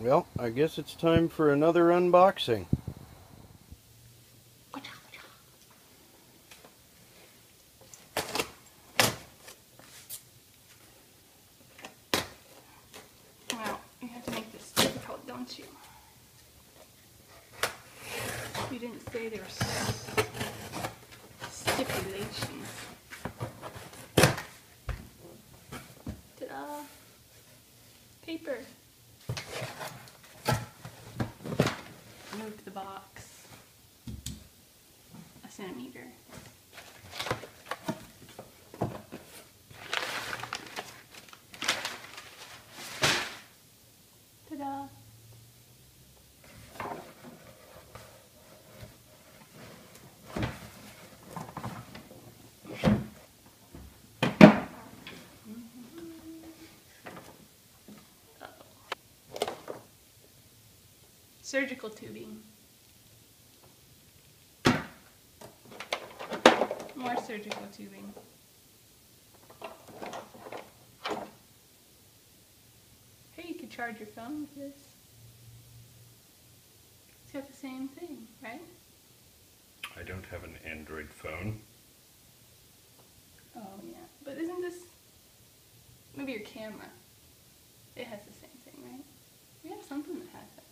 Well, I guess it's time for another unboxing. Well, you have to make this difficult, don't you? You didn't say there were stipulations. Ta-da! Paper. Move the box a centimeter. Ta-da! Surgical tubing. More surgical tubing. Hey, you could charge your phone with this. It's got the same thing, right? I don't have an Android phone. Oh yeah, but isn't this maybe your camera? It has the same thing, right? We have something that has that.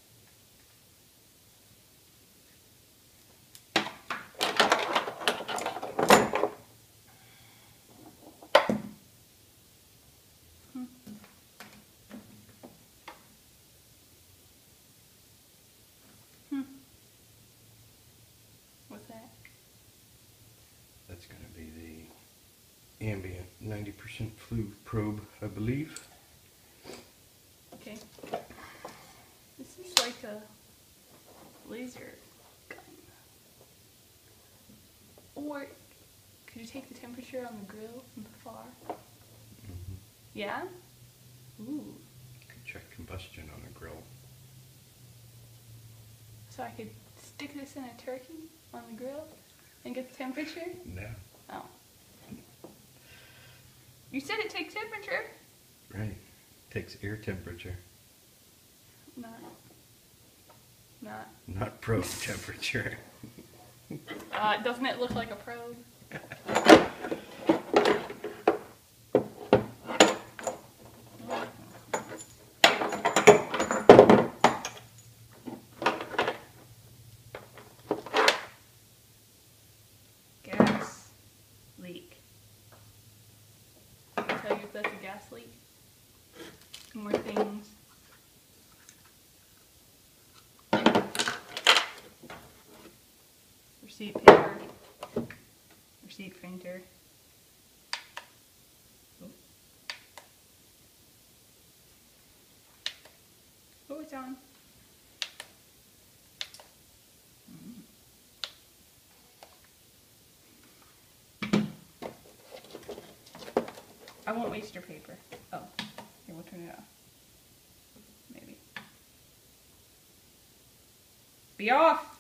What's that? That's going to be the ambient 90% fluid probe, I believe. Okay. This is like a laser gun. Or could you take the temperature on the grill from afar? Mm-hmm. Yeah? Ooh. Could check combustion on a grill. So I could stick this in a turkey on the grill and get the temperature? No. Oh. You said it takes temperature. Right. Takes air temperature. Not probe temperature. doesn't it look like a probe? Gas leak. I'll tell you if that's a gas leak. More things. Receipt paper. Receipt printer. Oh, it's on. I won't waste your paper. Oh, here, we'll turn it off. Maybe. Be off!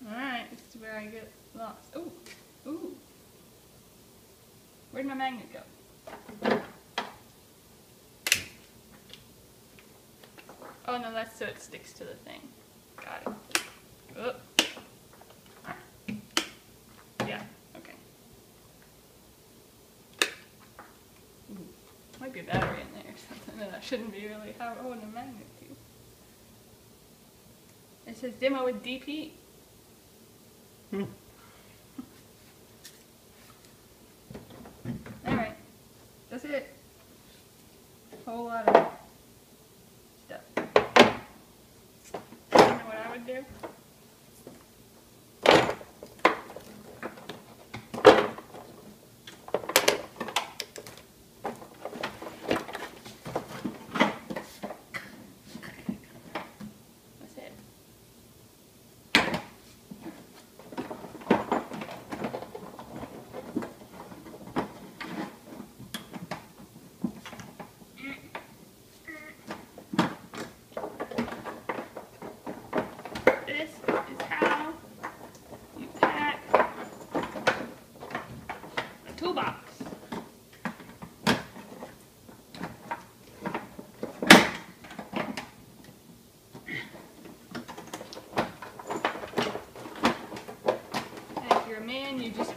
Alright, this is where I get lost. Ooh, ooh. Where'd my magnet go? Oh no, that's so it sticks to the thing. Got it. Oh. Yeah, okay. Ooh, might be a battery in there or something that I shouldn't be really holding a magnet to. It says demo with DP. Alright, that's it. Whole lot of stuff. You know what I would do? That's it. This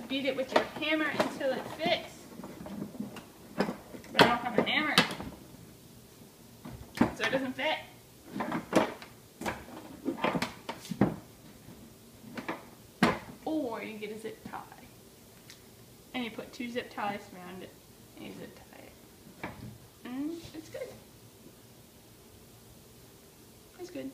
beat it with your hammer until it fits. But I don't have a hammer, so it doesn't fit. Or you get a zip tie. And you put 2 zip ties around it, and you zip tie it. And it's good. It's good.